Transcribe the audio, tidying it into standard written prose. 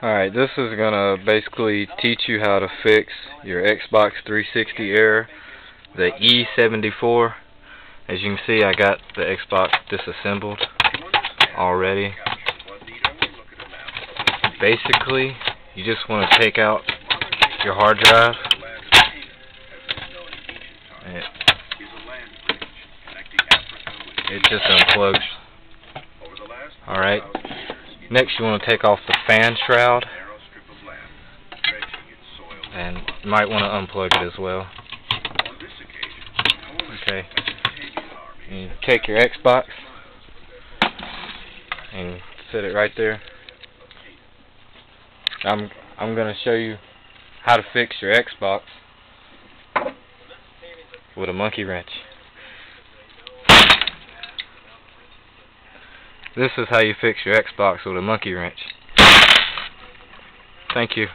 Alright, this is gonna basically teach you how to fix your Xbox 360 error, the E74. As you can see, I got the Xbox disassembled already. Basically, you just want to take out your hard drive and it just unplugs. Alright, next you want to take off the fan shroud, and you might want to unplug it as well. Okay, and you take your Xbox and set it right there. I'm going to show you how to fix your Xbox with a monkey wrench. This is how you fix your Xbox with a monkey wrench. Thank you.